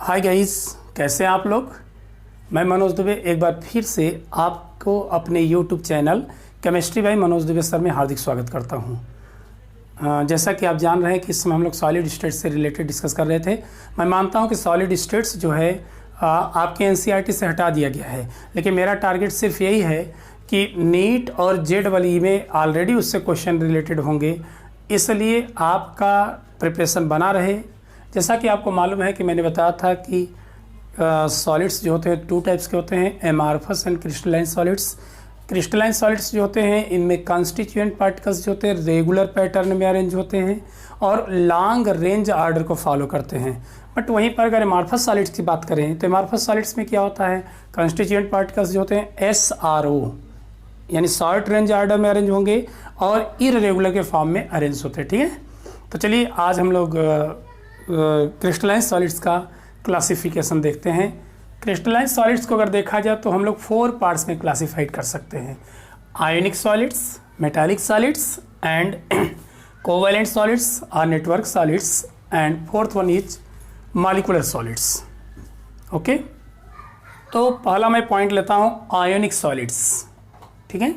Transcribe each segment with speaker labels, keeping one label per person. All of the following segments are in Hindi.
Speaker 1: हाय गाइस, कैसे हैं आप लोग। मैं मनोज दुबे एक बार फिर से आपको अपने YouTube channel chemistry bye Manoj Dubey sir में हार्दिक स्वागत करता हूं। जैसा कि आप जान रहे हैं कि इस समय हम लोग सॉलिड स्टेट्स से रिलेटेड डिस्कस कर रहे थे। मैं मानता हूं कि सॉलिड स्टेट्स जो है आपके एनसीईआरटी से हटा दिया गया है, लेकिन मेरा टारगेट सिर्फ यही है कि नीट और जेईई में ऑलरेडी उससे क्वेश्चन रिलेटेड होंगे, इसलिए आपका प्रिपरेशन बना रहे। जैसा कि आपको मालूम है कि मैंने बताया था कि सॉलिड्स जो होते हैं टू टाइप्स के होते हैं, amorphous and crystalline solids. Crystalline solids जो होते हैं इनमें कॉन्स्टिट्यूएंट पार्टिकल्स जो होते हैं रेगुलर पैटर्न में अरेंज होते हैं और लॉन्ग रेंज आर्डर को फॉलो करते हैं। बट वहीं पर अगर एमार्फस सॉलिड्स की बात करें तो एमार्फस सॉलिड्स में क्या होता है, कॉन्स्टिट्यूएंट पार्टिकल्स जो होते हैं SRO यानी शॉर्ट रेंज आर्डर में अरेंज होंगे और इररेगुलर के फॉर्म में अरेंज होते हैं। ठीक है, तो चलिए आज हम लोग क्रिस्टलाइन सॉलिड्स का क्लासिफिकेशन देखते हैं। क्रिस्टलाइन सॉलिड्स को अगर देखा जाए तो हम लोग 4 पार्ट्स में क्लासिफाइड कर सकते हैं, ionic solids, metallic solids and covalent solids और network solids and fourth one is molecular solids. Okay, तो पहला मैं पॉइंट लेता हूँ आयोनिक सॉलिड्स। ठीक है,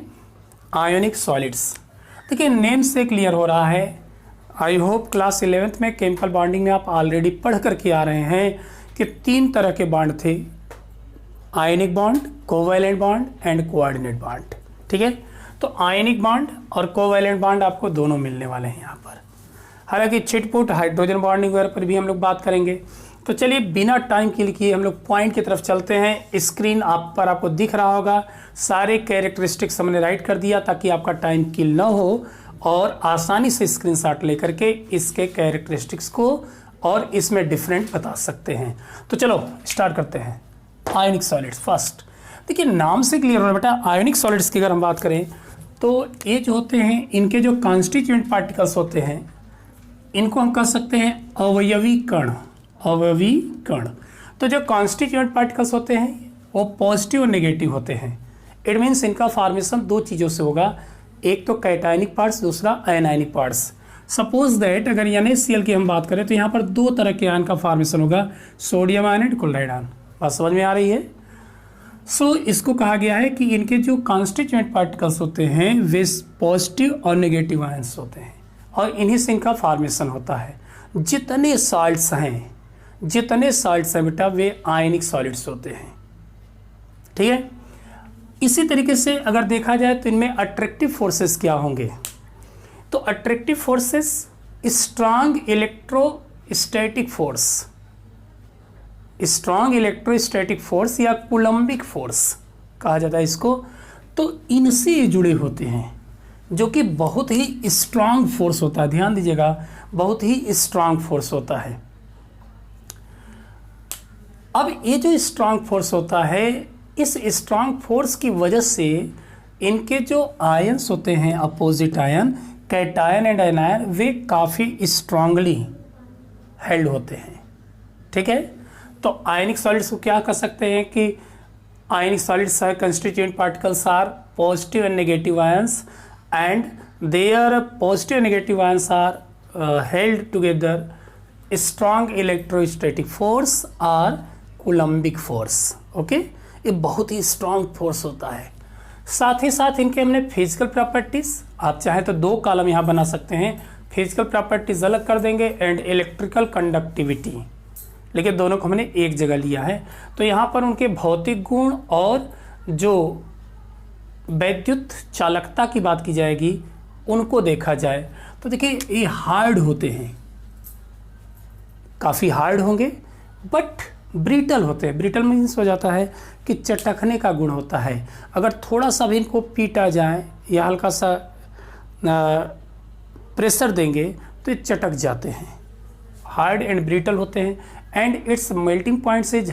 Speaker 1: आयोनिक सॉलिड्स देखिए नेम से क्लियर हो रहा है। आई होप क्लास 11th में केमिकल बॉन्डिंग में आप ऑलरेडी पढ़ करके आ रहे हैं कि 3 तरह के बॉन्ड थे, ionic bond, covalent bond and coordinate bond. ठीक है, तो आयनिक बॉन्ड और कोवैलेंट बॉन्ड आपको दोनों मिलने वाले हैं यहाँ पर। हालांकि छिटपुट हाइड्रोजन बॉन्डिंग वगैरह पर भी हम लोग बात करेंगे। तो चलिए बिना टाइम के लिए हम लोग पॉइंट की तरफ चलते हैं। स्क्रीन आप पर आपको दिख रहा होगा, सारे कैरेक्टरिस्टिक्स हमने राइट कर दिया ताकि आपका टाइम किल ना हो और आसानी से स्क्रीनशॉट लेकर के इसके कैरेक्टरिस्टिक्स को और इसमें डिफरेंट बता सकते हैं। तो चलो स्टार्ट करते हैं। आयोनिक सॉलिड्स फर्स्ट, देखिए नाम से क्लियर हो रहा है बेटा। आयोनिक सॉलिड्स की अगर हम बात करें तो ये जो होते हैं इनके जो कॉन्स्टिट्यूएंट पार्टिकल्स होते हैं इनको हम कह सकते हैं अवयवी कण। अवयवी कण, तो जो कॉन्स्टिट्यूएंट पार्टिकल्स होते हैं वो पॉजिटिव और नेगेटिव होते हैं। इट मीन्स इनका फॉर्मेशन 2 चीज़ों से होगा, एक तो कैटायनिक पार्ट्स, दूसरा आयनाइनिक पार्ट्स। सपोज दैट अगर NaCl की हम बात करें तो यहाँ पर 2 तरह के आयन का फॉर्मेशन होगा, sodium ion and chloride ion. बात समझ में आ रही है। सो इसको कहा गया है कि इनके जो कॉन्स्टिट्यूएंट पार्टिकल्स होते हैं वे पॉजिटिव और नेगेटिव आयन्स होते हैं और इन्हीं से इनका फॉर्मेशन होता है। जितने सॉल्ट्स हैं बेटा वे आयनिक सॉलिड्स होते हैं। ठीक है, इसी तरीके से अगर देखा जाए तो इनमें अट्रैक्टिव फोर्सेस क्या होंगे, तो attractive forces strong electrostatic force, strong electrostatic force या कूलम्बिक फोर्स कहा जाता है इसको। तो इनसे जुड़े होते हैं जो कि बहुत ही स्ट्रांग फोर्स होता है। ध्यान दीजिएगा, बहुत ही स्ट्रांग फोर्स होता है। अब ये जो स्ट्रांग फोर्स होता है, इस स्ट्रांग फोर्स की वजह से इनके जो आयन्स होते हैं opposite ion, cation and anion, वे काफ़ी स्ट्रांगली हेल्ड होते हैं। ठीक है, तो आयनिक सॉलिड्स को क्या कर सकते हैं कि ionic solids constituent particles are positive and negative ions and their positive negative ions are held together strong electrostatic force और कूलम्बिक फोर्स। ओके, ये बहुत ही स्ट्रांग फोर्स होता है। साथ ही साथ इनके हमने फिजिकल प्रॉपर्टीज़, आप चाहें तो 2 कॉलम यहाँ बना सकते हैं, फिजिकल प्रॉपर्टीज अलग कर देंगे एंड इलेक्ट्रिकल कंडक्टिविटी, लेकिन दोनों को हमने एक जगह लिया है। तो यहाँ पर उनके भौतिक गुण और जो वैद्युत चालकता की बात की जाएगी उनको देखा जाए तो देखिए ये हार्ड होते हैं, काफ़ी हार्ड होंगे बट ब्रिटल होते हैं। ब्रिटल मीन्स हो जाता है कि चटकने का गुण होता है। अगर थोड़ा सा भी इनको पीटा जाए या हल्का सा प्रेशर देंगे तो ये चटक जाते हैं। हार्ड एंड ब्रिटल होते हैं and it's melting points is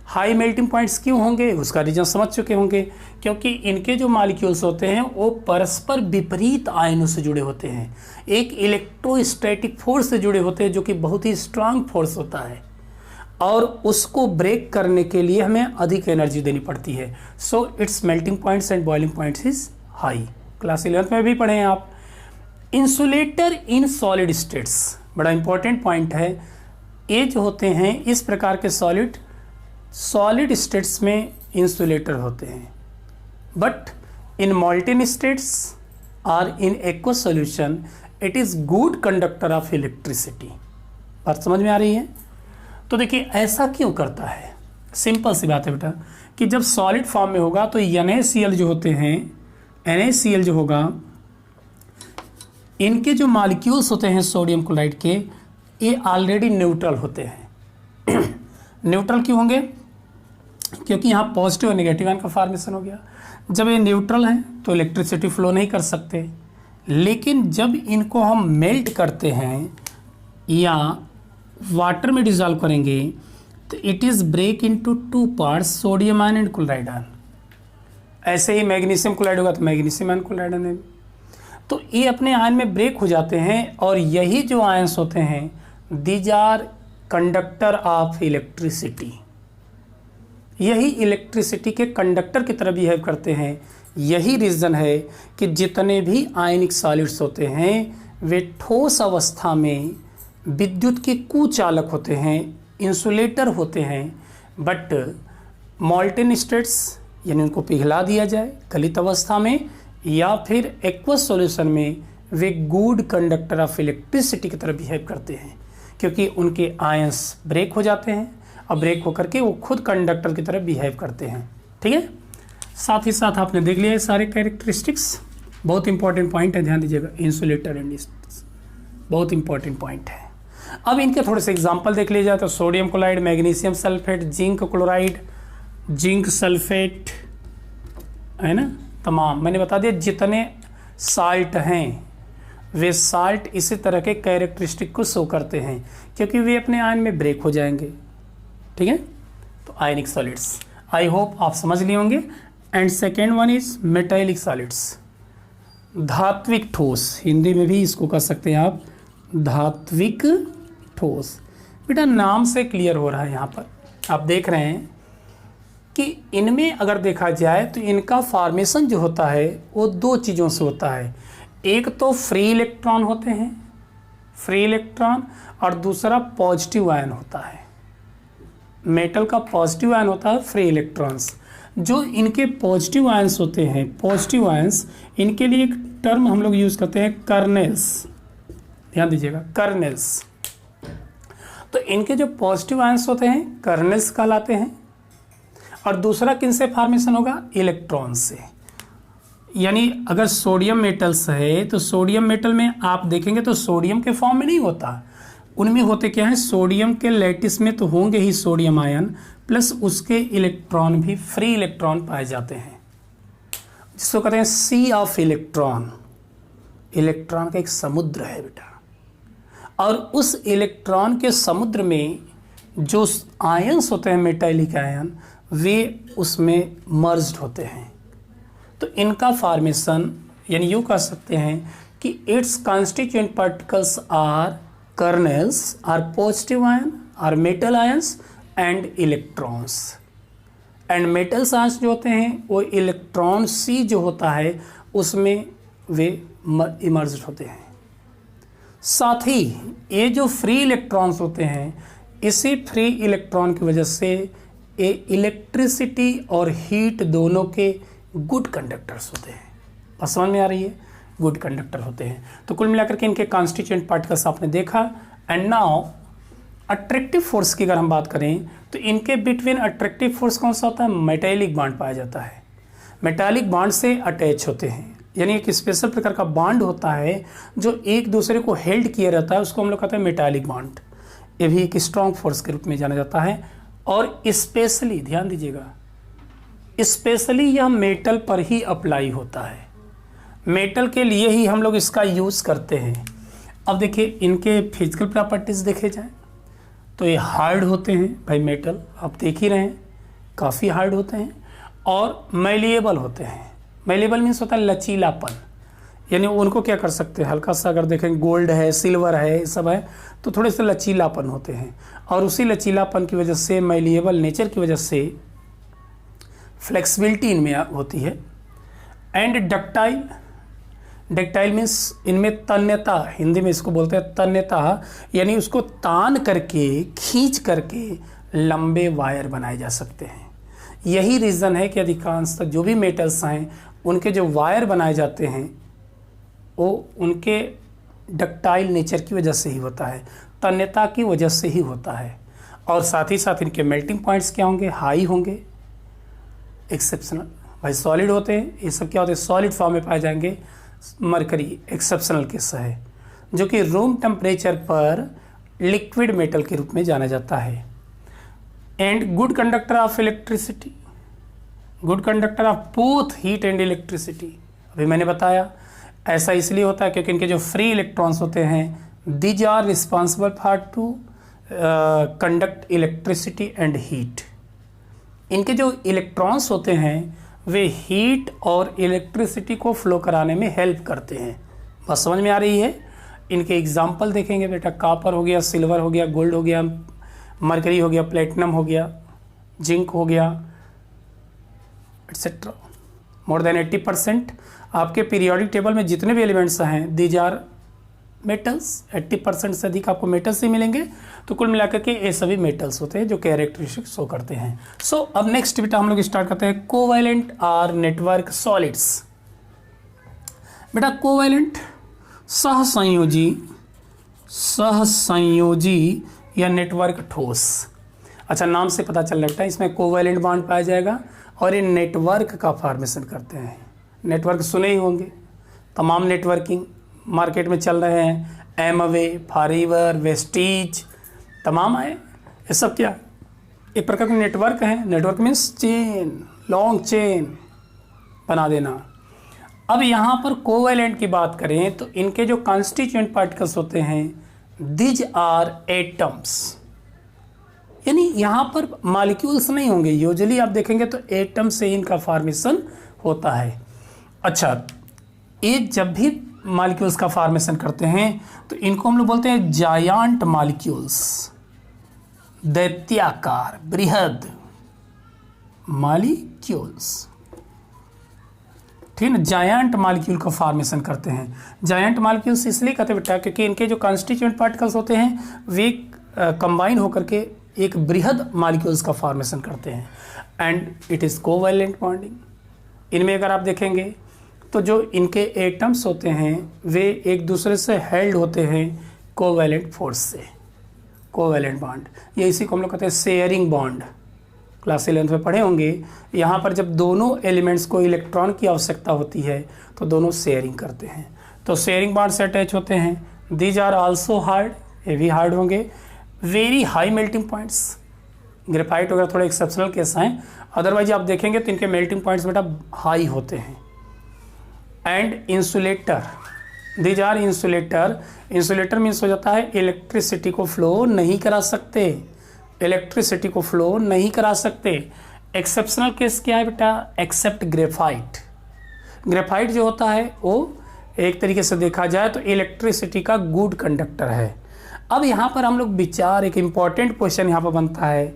Speaker 1: high melting points क्यों होंगे उसका रीजन समझ चुके होंगे, क्योंकि इनके जो मॉलिक्यूल्स होते हैं वो परस्पर विपरीत आयनों से जुड़े होते हैं, एक इलेक्ट्रोस्टैटिक फोर्स से जुड़े होते हैं जो कि बहुत ही स्ट्रांग फोर्स होता है और उसको ब्रेक करने के लिए हमें अधिक एनर्जी देनी पड़ती है। So it's melting points and boiling points is high. Class 11th में भी पढ़े हैं आप। इंसुलेटर इन सॉलिड स्टेट्स, बड़ा इंपॉर्टेंट पॉइंट है। ये जो होते हैं इस प्रकार के सॉलिड स्टेट्स में इंसुलेटर होते हैं, बट इन मॉल्टेन स्टेट्स और in aqueous solution it is good conductor of electricity. बात समझ में आ रही है? तो देखिए ऐसा क्यों करता है, सिंपल सी बात है बेटा कि जब सॉलिड फॉर्म में होगा तो NaCl जो होते हैं, NaCl जो होगा, इनके जो मॉलिक्यूल्स होते हैं सोडियम क्लोराइड के, ये ऑलरेडी न्यूट्रल होते हैं। न्यूट्रल क्यों होंगे? क्योंकि यहाँ पॉजिटिव और नेगेटिव आयन का फॉर्मेशन हो गया। जब ये न्यूट्रल हैं तो इलेक्ट्रिसिटी फ्लो नहीं कर सकते, लेकिन जब इनको हम मेल्ट करते हैं या वाटर में डिजॉल्व करेंगे तो it is break into 2 parts, sodium ion and chloride ion. ऐसे ही मैग्नीशियम क्लोराइड होगा तो मैग्नीशियम आयन क्लोराइड आयन, तो ये अपने आयन में ब्रेक हो जाते हैं और यही जो आयन्स होते हैं these are conductor of electricity. यही इलेक्ट्रिसिटी के कंडक्टर की तरह बिहेव करते हैं। यही रीज़न है कि जितने भी आयनिक सॉलिड्स होते हैं वे ठोस अवस्था में विद्युत के कुचालक होते हैं, इंसुलेटर होते हैं, बट मॉल्टेन स्टेट्स यानी उनको पिघला दिया जाए गलित अवस्था में या फिर एक्वस सॉल्यूशन में, वे गुड कंडक्टर ऑफ इलेक्ट्रिसिटी की तरह बिहेव करते हैं, क्योंकि उनके आयंस ब्रेक हो जाते हैं और ब्रेक होकर के वो खुद कंडक्टर की तरह बिहेव करते हैं। ठीक है, साथ ही साथ आपने देख लिया ये सारे कैरेक्टरिस्टिक्स। बहुत इंपॉर्टेंट पॉइंट है, ध्यान दीजिएगा, इंसुलेटर एंड बहुत इंपॉर्टेंट पॉइंट है। अब इनके थोड़े से एग्जाम्पल देख लिया जाए तो sodium chloride, magnesium sulphate, zinc chloride, zinc sulphate, है ना, तमाम मैंने बता दिया जितने साल्ट हैं वे साल्ट इसी तरह के कैरेक्टरिस्टिक को शो करते हैं, क्योंकि वे अपने आयन में ब्रेक हो जाएंगे। ठीक है, तो आयनिक सॉलिड्स आई होप आप समझ लिए होंगे। And second one is metallic solids, धात्विक ठोस, हिंदी में भी इसको कह सकते हैं आप धात्विक ठोस। बेटा नाम से क्लियर हो रहा है, यहाँ पर आप देख रहे हैं कि इनमें अगर देखा जाए तो इनका फॉर्मेशन जो होता है वो 2 चीज़ों से होता है। एक तो फ्री इलेक्ट्रॉन होते हैं, फ्री इलेक्ट्रॉन, और दूसरा पॉजिटिव आयन होता है। मेटल का पॉजिटिव आयन होता है फ्री इलेक्ट्रॉन्स। जो इनके पॉजिटिव आयंस होते हैं, पॉजिटिव आयंस, इनके लिए एक टर्म हम लोग यूज़ करते हैं कर्नेल्स। ध्यान दीजिएगा, कर्नेल्स। तो इनके जो पॉजिटिव आयंस होते हैं कर्नेल्स कहलाते हैं। और दूसरा किन से फॉर्मेशन होगा? इलेक्ट्रॉन से। यानी अगर सोडियम मेटल्स है तो सोडियम मेटल में आप देखेंगे तो सोडियम के फॉर्म में नहीं होता, उनमें होते क्या है, सोडियम के लैटिस में तो होंगे ही सोडियम आयन, प्लस उसके इलेक्ट्रॉन भी फ्री इलेक्ट्रॉन पाए जाते हैं, जिसको कहते हैं सी ऑफ इलेक्ट्रॉन। इलेक्ट्रॉन का एक समुद्र है बेटा, और उस इलेक्ट्रॉन के समुद्र में जो आयंस होते हैं मेटालिक आयन, वे उसमें मर्ज्ड होते हैं। तो इनका फॉर्मेशन यानी यूँ कह सकते हैं कि its constituent particles are kernels, are positive ion, are metal ions and electrons. And metals ions जो होते हैं वो इलेक्ट्रॉन सी जो होता है उसमें वे इमर्ज्ड होते हैं। साथ ही ये जो फ्री इलेक्ट्रॉन्स होते हैं, इसी फ्री इलेक्ट्रॉन की वजह से ये इलेक्ट्रिसिटी और हीट दोनों के गुड कंडक्टर्स होते हैं। बस समझ में आ रही है, गुड कंडक्टर होते हैं। तो कुल मिलाकर के इनके कॉन्स्टिट्यूएंट पार्टिकल्स आपने देखा। एंड नाउ अट्रैक्टिव फोर्स की अगर हम बात करें तो इनके बिटवीन अट्रैक्टिव फोर्स कौन सा होता है? मेटालिक बॉन्ड पाया जाता है। मेटालिक बॉन्ड से अटैच होते हैं, यानी एक स्पेशल प्रकार का बॉन्ड होता है जो एक दूसरे को हेल्ड किया रहता है, उसको हम लोग कहते हैं मेटालिक बॉन्ड। ये भी एक स्ट्रॉन्ग फोर्स के रूप में जाना जाता है। और स्पेशली ध्यान दीजिएगा, स्पेशली यह मेटल पर ही अप्लाई होता है, मेटल के लिए ही हम लोग इसका यूज़ करते हैं। अब देखिए इनके फिजिकल प्रॉपर्टीज़ देखे जाए तो ये हार्ड होते हैं भाई, मेटल आप देख ही रहे हैं काफ़ी हार्ड होते हैं, और मैलिएबल होते हैं। मैलिएबल मीन्स होता है लचीलापन, यानी उनको क्या कर सकते हैं, हल्का सा अगर देखें गोल्ड है, सिल्वर है, ये सब है तो थोड़े से लचीलापन होते हैं, और उसी लचीलापन की वजह से, मैलिएबल नेचर की वजह से फ्लेक्सिबिलिटी इनमें होती है। एंड डक्टाइल, डक्टाइल मीन्स इनमें तन्यता, हिंदी में इसको बोलते हैं तन्यता, यानी उसको तान करके खींच करके लंबे वायर बनाए जा सकते हैं। यही रीज़न है कि अधिकांशतः जो भी मेटल्स हैं उनके जो वायर बनाए जाते हैं वो उनके डक्टाइल नेचर की वजह से ही होता है, तन्यता की वजह से ही होता है। और साथ ही साथ इनके मेल्टिंग पॉइंट्स क्या होंगे, हाई होंगे, एक्सेप्शनल। भाई सॉलिड होते हैं, ये सब क्या होते हैं, सॉलिड फॉर्म में पाए जाएंगे। मरकरी एक्सेप्शनल केस है, जो कि रूम टेम्परेचर पर लिक्विड मेटल के रूप में जाना जाता है। And good conductor of electricity, good conductor of both heat and electricity. अभी मैंने बताया ऐसा इसलिए होता है क्योंकि इनके जो फ्री इलेक्ट्रॉन्स होते हैं, these are responsible for to conduct electricity and heat. इनके जो इलेक्ट्रॉन्स होते हैं वे हीट और इलेक्ट्रिसिटी को फ्लो कराने में हेल्प करते हैं। बस समझ में आ रही है। इनके एग्जाम्पल देखेंगे बेटा, कापर हो गया, सिल्वर हो गया, गोल्ड हो गया, मरकरी हो गया, प्लेटिनम हो गया, जिंक हो गया, एटसेट्रा। मोर देन 80% आपके पीरियोडिक टेबल में जितने भी एलिमेंट्स हैं दीज आर मेटल्स। 80% से अधिक आपको मेटल्स ही मिलेंगे। तो कुल मिलाकर के ये सभी मेटल्स होते हैं जो कैरेक्टरिस्टिक शो करते हैं। सो अब नेक्स्ट बेटा हम लोग स्टार्ट करते हैं कोवैलेंट आर नेटवर्क सॉलिड्स। बेटा कोवैलेंट सहसंयोजी या नेटवर्क ठोस। अच्छा, नाम से पता चल रहा है इसमें कोवैलेंट बॉन्ड पाया जाएगा और ये नेटवर्क का फॉर्मेशन करते हैं। नेटवर्क सुने ही होंगे, तमाम नेटवर्किंग मार्केट में चल रहे हैं, एमवे, फॉरएवर, वेस्टीज, तमाम है। ये सब क्या एक प्रकार के नेटवर्क हैं। Network means chain, long chain बना देना। अब यहाँ पर कोवैलेंट की बात करें तो इनके जो कॉन्स्टिट्यूएंट पार्टिकल्स होते हैं दिज आर एटम्स, यानी यहाँ पर मॉलिक्यूल्स नहीं होंगे। यूजुअली आप देखेंगे तो एटम से इनका फॉर्मेशन होता है। अच्छा, ये जब भी मॉलिक्यूल्स का फॉर्मेशन करते हैं तो इनको हम लोग बोलते हैं जायंट मॉलिक्यूल्स, दैत्याकार बृहद मॉलिक्यूल्स। ठीक है ना, जायंट मॉलिक्यूल का फॉर्मेशन करते हैं। जायंट मॉलिक्यूल्स इसलिए कहते हैं बेटा क्योंकि इनके जो कॉन्स्टिट्यूएंट पार्टिकल्स होते हैं वे कंबाइन होकर के एक बृहद मॉलिक्यूल्स का फॉर्मेशन करते हैं। And it is covalent bonding. इनमें अगर आप देखेंगे तो जो इनके एटम्स होते हैं वे एक दूसरे से हेल्ड होते हैं कोवैलेंट फोर्स से, कोवैलेंट बॉन्ड। ये इसी को हम लोग कहते हैं शेयरिंग बॉन्ड। क्लास 11 में पढ़े होंगे। यहाँ पर जब दोनों एलिमेंट्स को इलेक्ट्रॉन की आवश्यकता होती है तो दोनों शेयरिंग करते हैं, तो शेयरिंग बॉन्ड से अटैच होते हैं। दीज आर आल्सो हार्ड, ये भी हार्ड होंगे। Very high melting points, graphite वगैरह थोड़े एक्सेप्शनल केस हैं, अदरवाइज आप देखेंगे तो इनके मेल्टिंग पॉइंट्स बेटा हाई होते हैं। And insulator, these are insulator. Insulator means हो जाता है इलेक्ट्रिसिटी को फ्लो नहीं करा सकते, इलेक्ट्रिसिटी को फ्लो नहीं करा सकते। एक्सेप्शनल केस क्या है बेटा, एक्सेप्ट ग्रेफाइट। ग्रेफाइट जो होता है वो एक तरीके से देखा जाए तो इलेक्ट्रिसिटी का गुड कंडक्टर है। अब यहाँ पर हम लोग विचार, एक इम्पॉर्टेंट क्वेश्चन यहाँ पर बनता है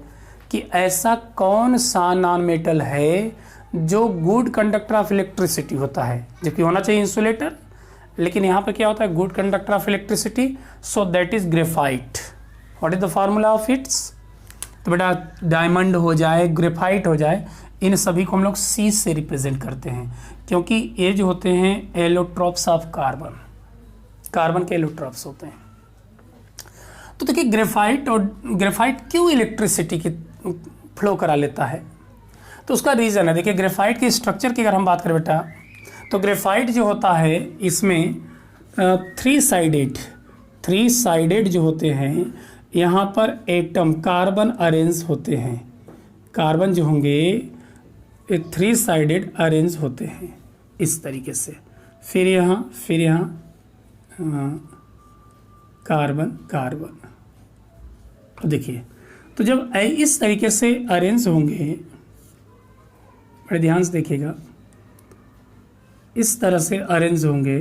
Speaker 1: कि ऐसा कौन सा नॉन मेटल है जो गुड कंडक्टर ऑफ इलेक्ट्रिसिटी होता है, जबकि होना चाहिए इंसुलेटर, लेकिन यहाँ पर क्या होता है good conductor of electricity, so that is graphite. What is the formula of its, तो बेटा डायमंड हो जाए, ग्रेफाइट हो जाए, इन सभी को हम लोग C से रिप्रेजेंट करते हैं क्योंकि ये जो होते हैं एलोट्रॉप्स ऑफ कार्बन, कार्बन के एलोट्रॉप्स होते हैं। तो देखिए ग्रेफाइट क्यों इलेक्ट्रिसिटी की फ्लो करा लेता है, तो उसका रीज़न है। देखिए ग्रेफाइट की स्ट्रक्चर की अगर हम बात करें बेटा तो ग्रेफाइट जो होता है इसमें थ्री साइडेड जो होते हैं यहाँ पर एटम कार्बन अरेंज होते हैं। कार्बन जो होंगे ये 3 साइडेड अरेंज होते हैं इस तरीके से, फिर यहाँ कार्बन। तो देखिए, तो जब इस तरीके से अरेंज होंगे, बड़े ध्यान से देखिएगा, इस तरह से अरेंज होंगे,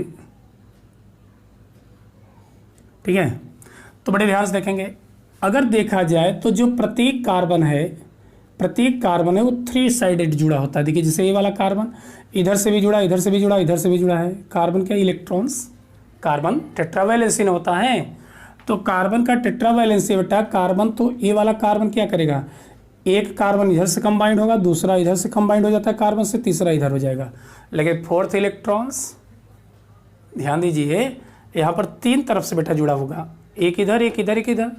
Speaker 1: ठीक है। तो बड़े ध्यान से देखेंगे, अगर देखा जाए तो जो प्रत्येक कार्बन है प्रत्येक कार्बन है वो 3 साइडेड जुड़ा होता है। देखिए जैसे ये वाला कार्बन इधर से भी जुड़ा, इधर से भी जुड़ा, इधर से भी जुड़ा है। कार्बन क्या इलेक्ट्रॉन्स, कार्बन टेट्रावैलेंसी में होता है। तो कार्बन का टेट्रावैलेंसी बेटा, कार्बन तो ये वाला कार्बन क्या करेगा, एक कार्बन इधर से कंबाइंड होगा, दूसरा इधर से कंबाइंड हो जाता है कार्बन से, तीसरा इधर हो जाएगा। लेकिन 4th इलेक्ट्रॉन्स ध्यान दीजिए यहाँ पर 3 तरफ से बेटा जुड़ा होगा, एक इधर एक इधर एक इधर।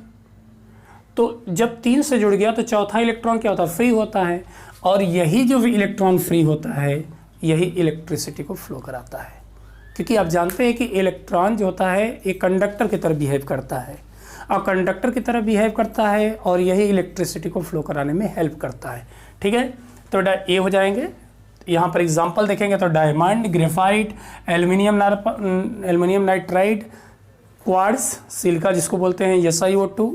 Speaker 1: तो जब 3 से जुड़ गया तो चौथा इलेक्ट्रॉन क्या होता है, फ्री होता है। और यही जो इलेक्ट्रॉन फ्री होता है यही इलेक्ट्रिसिटी को फ्लो कराता है। क्योंकि आप जानते हैं कि इलेक्ट्रॉन जो होता है एक कंडक्टर की तरह बिहेव करता है, और कंडक्टर की तरह बिहेव करता है और यही इलेक्ट्रिसिटी को फ्लो कराने में हेल्प करता है। ठीक है, तो ये हो जाएंगे। यहाँ पर एग्जांपल देखेंगे तो diamond, graphite, aluminium nitride, quartz, silica जिसको बोलते हैं SiO2,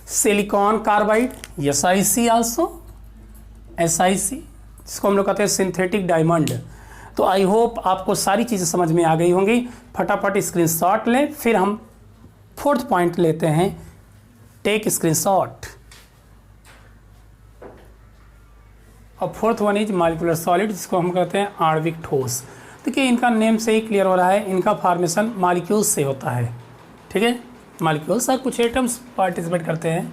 Speaker 1: silicon carbide SiC also, SiC जिसको हम लोग कहते हैं सिंथेटिक डायमंड। तो आई होप आपको सारी चीज़ें समझ में आ गई होंगी। फटाफट स्क्रीनशॉट लें, फिर हम 4th पॉइंट लेते हैं, टेक स्क्रीनशॉट। और 4th one is molecular solid, जिसको हम कहते हैं आणविक ठोस। देखिए इनका नेम से ही क्लियर हो रहा है, इनका फॉर्मेशन मॉलिक्यूल्स से होता है। ठीक है, मॉलिक्यूल्स और कुछ एटम्स पार्टिसिपेट करते हैं।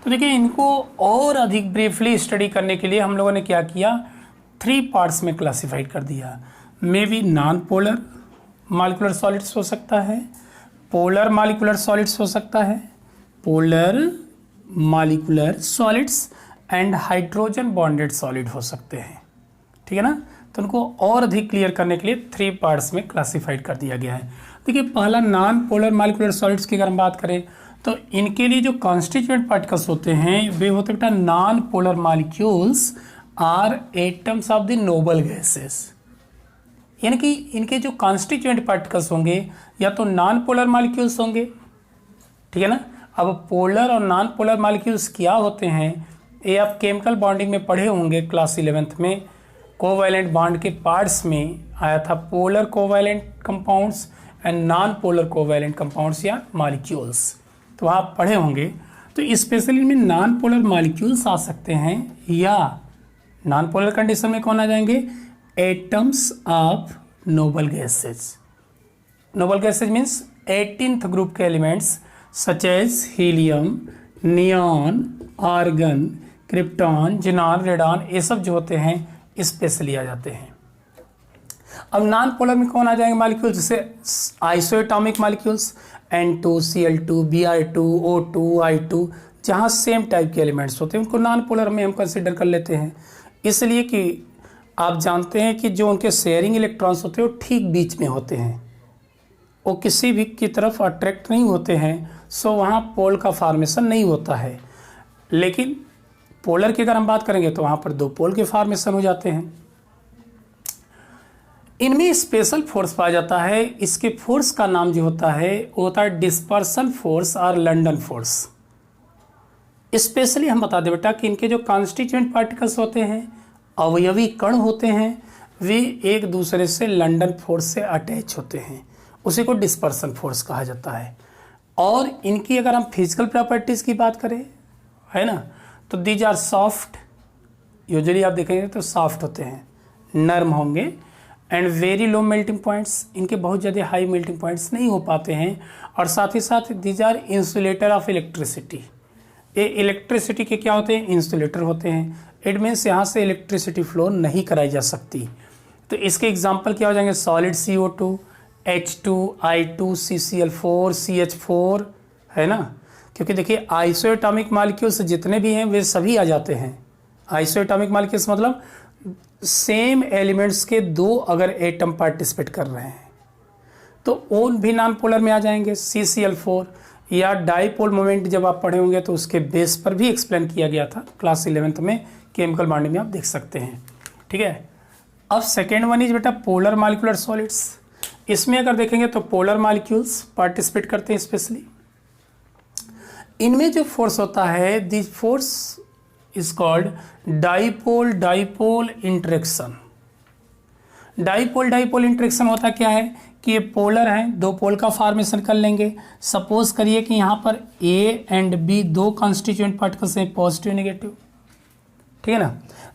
Speaker 1: तो देखिए इनको और अधिक ब्रीफली स्टडी करने के लिए हम लोगों ने क्या किया, 3 पार्ट्स में क्लासिफाइड कर दिया। May be non polar molecular solids हो सकता है, पोलर मॉलिक्यूलर सॉलिड्स हो सकता है, polar molecular solids and hydrogen bonded solid हो सकते हैं। ठीक है ना, तो उनको और अधिक क्लियर करने के लिए 3 पार्ट्स में क्लासिफाइड कर दिया गया है। देखिए पहला नॉन पोलर मॉलिक्यूलर सॉलिड्स की अगर हम बात करें तो इनके लिए जो कॉन्स्टिट्यूएंट पार्टिकल्स होते हैं वे होते हैं non polar molecules are atoms of the noble gases. यानी कि इनके जो कॉन्स्टिट्यूएंट पार्टिकल्स होंगे या तो नॉन पोलर मॉलिक्यूल्स होंगे। ठीक है ना, अब पोलर और नॉन पोलर मॉलिक्यूल्स क्या होते हैं ये आप केमिकल बॉन्डिंग में पढ़े होंगे क्लास 11th में। कोवैलेंट बॉन्ड के पार्ट्स में आया था polar covalent compounds and non polar covalent compounds या मॉलिक्यूल्स, तो आप पढ़े होंगे। तो स्पेशली इनमें नॉन पोलर मॉलिक्यूल्स आ सकते हैं, या नॉन पोलर कंडीशन में कौन आ जाएंगे, atoms of noble gases. Noble gases means 18th group के elements such as helium, neon, argon, krypton, xenon, radon, ये सब जो होते हैं स्पेशली आ जाते हैं। अब नॉन पोलर में कौन आ जाएंगे मॉलिक्यूल्स, जैसे आइसोएटॉमिक molecules N2, Cl2, Br2, O2, I2, जहाँ सेम टाइप के एलिमेंट्स होते हैं उनको नॉन पोलर में हम कंसिडर कर लेते हैं। इसलिए कि आप जानते हैं कि जो उनके शेयरिंग इलेक्ट्रॉन्स होते हैं वो ठीक बीच में होते हैं, वो किसी भी की तरफ अट्रैक्ट नहीं होते हैं, सो वहाँ पोल का फॉर्मेशन नहीं होता है। लेकिन पोलर की अगर हम बात करेंगे तो वहाँ पर 2 पोल के फॉर्मेशन हो जाते हैं। इनमें स्पेशल फोर्स पाया जाता है, इसके फोर्स का नाम जो होता है वो होता है डिस्पर्सन फोर्स और लंडन फोर्स। स्पेशली हम बता दें बेटा कि इनके जो कॉन्स्टिट्यूएंट पार्टिकल्स होते हैं, अवयवी कण होते हैं, वे एक दूसरे से लंडन फोर्स से अटैच होते हैं, उसी को डिस्पर्सन फोर्स कहा जाता है। और इनकी अगर हम फिजिकल प्रॉपर्टीज़ की बात करें, है ना, तो दीज आर सॉफ्ट, यूजुअली आप देखेंगे तो सॉफ्ट होते हैं, नर्म होंगे, and very low melting points, इनके बहुत ज़्यादा हाई मेल्टिंग पॉइंट्स नहीं हो पाते हैं। और साथ ही साथ these are insulator of electricity, ये इलेक्ट्रिसिटी के क्या होते हैं, इंसुलेटर होते हैं। इट मीन्स यहाँ से इलेक्ट्रिसिटी फ्लो नहीं कराई जा सकती। तो इसके एग्जाम्पल क्या हो जाएंगे, solid CO2, H2, I2, CCl4, CH4, है ना, क्योंकि देखिए आइसोएटॉमिक मॉलिक्यूल्स जितने भी हैं वे सभी आ जाते हैं। आइसोएटॉमिक मॉलिक्यूल्स मतलब सेम एलिमेंट्स के 2 अगर एटम पार्टिसिपेट कर रहे हैं तो वो भी नॉन पोलर में आ जाएंगे। CCl4 या डाईपोल मोमेंट जब आप पढ़े होंगे तो उसके बेस पर भी एक्सप्लेन किया गया था क्लास 11th में, केमिकल बॉन्डिंग में आप देख सकते हैं। ठीक है, अब सेकेंड वन इज बेटा पोलर मॉलिक्यूलर सॉलिड्स। इसमें अगर देखेंगे तो पोलर मॉलिक्यूल्स पार्टिसिपेट करते हैं स्पेशली। इनमें जो फोर्स होता है this force is called dipole dipole interaction. Dipole dipole interaction होता क्या है कि ये पोलर हैं, 2 पोल का फॉर्मेशन कर लेंगे। सपोज करिए कि यहाँ पर A and B 2 constituent particles हैं, पॉजिटिव नेगेटिव, ठीक है ना।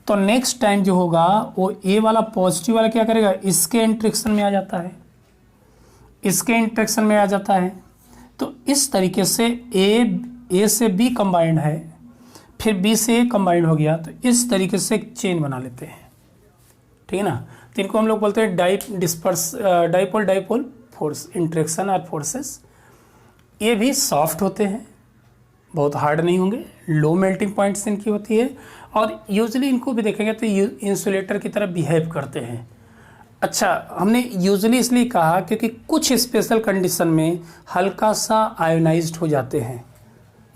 Speaker 1: तो नेक्स्ट टाइम जो होगा वो ए वाला पॉजिटिव वाला क्या करेगा, इसके इंटरेक्शन में आ जाता है, इसके इंटरेक्शन में आ जाता है। तो इस तरीके से ए से बी कंबाइंड है, फिर बी से ए कंबाइंड हो गया, तो इस तरीके से एक चेन बना लेते हैं, ठीक है ना। तो इनको हम लोग बोलते हैं डाइपोल डाइपोल फोर्स इंटरेक्शन और फोर्सेस। ये भी सॉफ्ट होते हैं, बहुत हार्ड नहीं होंगे, लो मेल्टिंग पॉइंट्स इनकी होती है, और यूजुअली इनको भी देखेंगे तो इंसुलेटर की तरह बिहेव करते हैं। अच्छा, हमने यूजुअली इसलिए कहा क्योंकि कुछ स्पेशल कंडीशन में हल्का सा आयोनाइज्ड हो जाते हैं।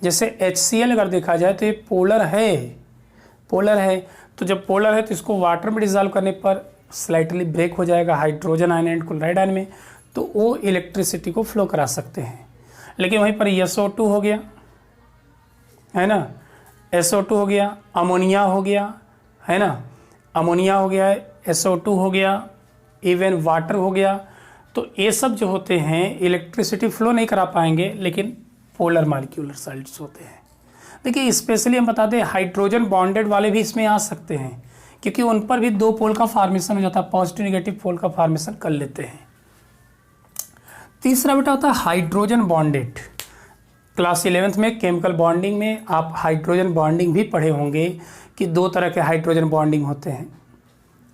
Speaker 1: जैसे HCl अगर देखा जाए तो ये पोलर है, तो जब पोलर है तो इसको वाटर में डिजॉल्व करने पर स्लाइटली ब्रेक हो जाएगा hydrogen ion and chloride ion में, तो वो इलेक्ट्रिसिटी को फ्लो करा सकते हैं। लेकिन वहीं पर SO2 हो गया, है ना, SO2 हो गया, अमोनिया हो गया, है ना, अमोनिया हो गया, SO2 हो गया, इवन वाटर हो गया, तो ये सब जो होते हैं इलेक्ट्रिसिटी फ्लो नहीं करा पाएंगे, लेकिन पोलर मॉलिक्यूलर सॉलिड्स होते हैं। देखिए स्पेशली हम बता दें हाइड्रोजन बॉन्डेड वाले भी इसमें आ सकते हैं, क्योंकि उन पर भी 2 पोल का फॉर्मेशन हो जाता है, पॉजिटिव नेगेटिव पोल का फॉर्मेशन कर लेते हैं। तीसरा बेटा होता है हाइड्रोजन बॉन्डेड। क्लास 11th में केमिकल बॉन्डिंग में आप हाइड्रोजन बॉन्डिंग भी पढ़े होंगे कि 2 तरह के हाइड्रोजन बॉन्डिंग होते हैं,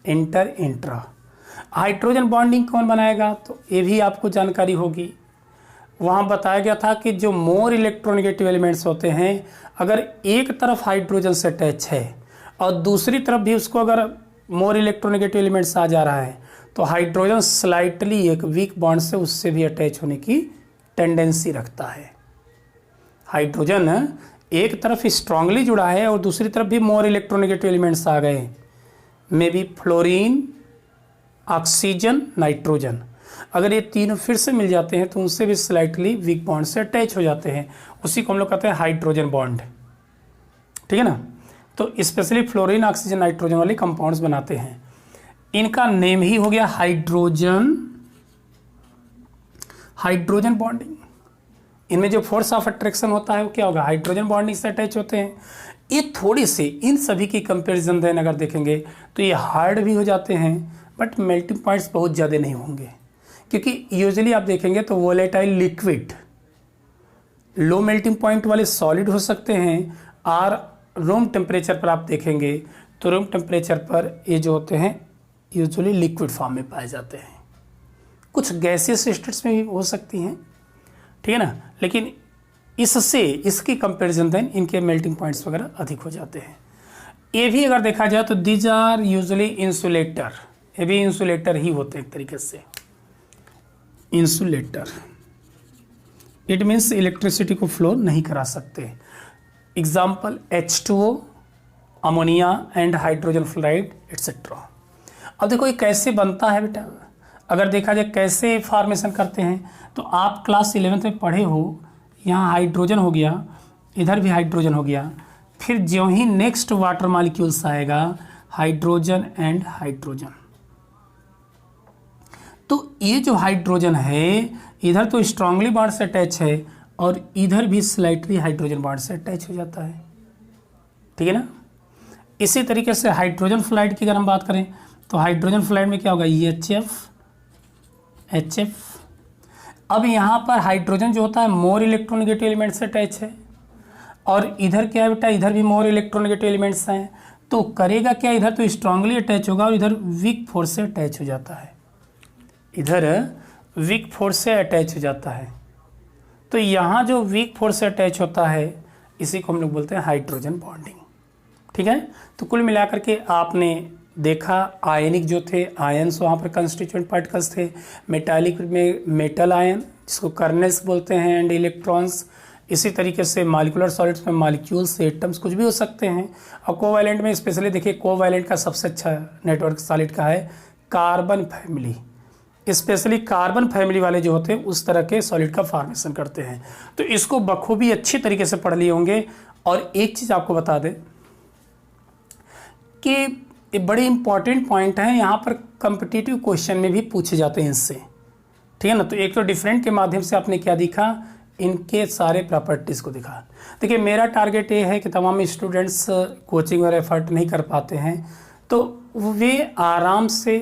Speaker 1: इंटर इंट्रा। हाइड्रोजन बॉन्डिंग कौन बनाएगा, तो ये भी आपको जानकारी होगी। वहाँ बताया गया था कि जो मोर इलेक्ट्रोनेगेटिव एलिमेंट्स होते हैं, अगर एक तरफ हाइड्रोजन से अटैच है और दूसरी तरफ भी उसको अगर मोर इलेक्ट्रोनेगेटिव एलिमेंट्स आ जा रहा है, तो हाइड्रोजन स्लाइटली एक वीक बॉन्ड से उससे भी अटैच होने की टेंडेंसी रखता है। हाइड्रोजन एक तरफ स्ट्रांगली जुड़ा है और दूसरी तरफ भी मोर इलेक्ट्रोनेगेटिव एलिमेंट्स आ गए, may be fluorine, oxygen, nitrogen. अगर ये तीनों फिर से मिल जाते हैं तो उनसे भी स्लाइटली वीक बॉन्ड से अटैच हो जाते हैं, उसी को हम लोग कहते हैं हाइड्रोजन बॉन्ड, ठीक है ना। तो स्पेशली फ्लोरीन, ऑक्सीजन, नाइट्रोजन वाले कंपाउंड्स बनाते हैं। इनका नेम ही हो गया हाइड्रोजन बॉन्डिंग। इनमें जो फोर्स ऑफ अट्रैक्शन होता है वो क्या होगा, हाइड्रोजन बॉन्डिंग से अटैच होते हैं। ये थोड़ी सी इन सभी की कंपैरिजन देन अगर देखेंगे तो ये हार्ड भी हो जाते हैं, बट मेल्टिंग पॉइंट्स बहुत ज़्यादा नहीं होंगे, क्योंकि यूजुअली आप देखेंगे तो volatile liquid low melting point वाले सॉलिड हो सकते हैं, और रूम टेम्परेचर पर आप देखेंगे तो रूम टेम्परेचर पर ये जो होते हैं यूजुअली लिक्विड फॉर्म में पाए जाते हैं। कुछ गैसियस स्टेट्स में भी हो सकती हैं, ठीक है ना, लेकिन इसकी कंपैरिजन देन इनके मेल्टिंग पॉइंट्स वगैरह अधिक हो जाते हैं। ये भी अगर देखा जाए तो दीज आर यूजुअली इंसुलेटर, ये भी इंसुलेटर ही होते हैं एक तरीके से, इंसुलेटर। इट मीन्स इलेक्ट्रिसिटी को फ्लो नहीं करा सकते। Example H2O, ammonia and hydrogen fluoride etcetera. अब देखो ये कैसे बनता है बेटा, अगर देखा जाए कैसे फॉर्मेशन करते हैं, तो आप क्लास 11th में पढ़े हो, यहाँ हाइड्रोजन हो गया, इधर भी हाइड्रोजन हो गया, फिर ज्यों ही नेक्स्ट वाटर मॉलिक्यूल्स आएगा हाइड्रोजन एंड हाइड्रोजन। तो ये जो हाइड्रोजन है इधर तो स्ट्रांगली बॉन्ड से अटैच है और इधर भी स्लाइटली हाइड्रोजन बॉन्ड से अटैच हो जाता है, ठीक है ना। इसी तरीके से हाइड्रोजन फ्लोराइड की अगर हम बात करें तो हाइड्रोजन फ्लोराइड में क्या होगा, HF। अब यहाँ पर हाइड्रोजन जो होता है मोर इलेक्ट्रोनेगेटिव एलिमेंट से अटैच है, और इधर क्या है बेटा, इधर भी मोर इलेक्ट्रोनेगेटिव एलिमेंट्स हैं, तो करेगा क्या, इधर तो स्ट्रांगली अटैच होगा और इधर वीक फोर्स से अटैच हो जाता है, इधर वीक फोर्स से अटैच हो जाता है। तो यहाँ जो वीक फोर्स से अटैच होता है इसी को हम लोग बोलते हैं हाइड्रोजन बॉन्डिंग, ठीक है। तो कुल मिलाकर के आपने देखा आयनिक जो थे आयन्स, वहाँ पर कंस्टिट्यूएंट पार्टिकल्स थे, मेटालिक में मेटल आयन जिसको कर्नेल्स बोलते हैं एंड इलेक्ट्रॉन्स। इसी तरीके से मॉलिक्यूलर सॉलिड्स में मॉलिक्यूल्स, एटम्स कुछ भी हो सकते हैं। और कोवैलेंट में स्पेशली देखिए कोवैलेंट का सबसे अच्छा नेटवर्क सॉलिड का है carbon family, specially carbon family वाले जो होते हैं उस तरह के सॉलिड का फॉर्मेशन करते हैं। तो इसको बखूबी अच्छी तरीके से पढ़ लिए होंगे। और एक चीज़ आपको बता दें कि ये बड़े इंपॉर्टेंट पॉइंट हैं, यहाँ पर कॉम्पिटिटिव क्वेश्चन में भी पूछे जाते हैं इससे, ठीक है ना। तो एक तो डिफरेंट के माध्यम से आपने क्या दिखा, इनके सारे प्रॉपर्टीज़ को दिखा। देखिए मेरा टारगेट ये है कि तमाम स्टूडेंट्स कोचिंग और एफर्ट नहीं कर पाते हैं तो वे आराम से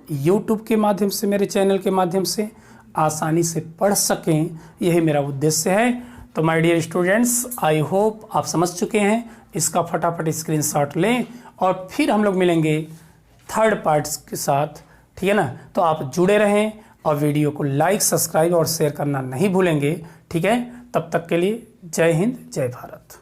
Speaker 1: यूट्यूब के माध्यम से, मेरे चैनल के माध्यम से आसानी से पढ़ सकें, यही मेरा उद्देश्य है। तो my dear students, I hope आप समझ चुके हैं। इसका फटाफट स्क्रीनशॉट लें और फिर हम लोग मिलेंगे थर्ड पार्ट्स के साथ, ठीक है ना। तो आप जुड़े रहें और वीडियो को लाइक, सब्सक्राइब और शेयर करना नहीं भूलेंगे, ठीक है। तब तक के लिए जय हिंद, जय भारत।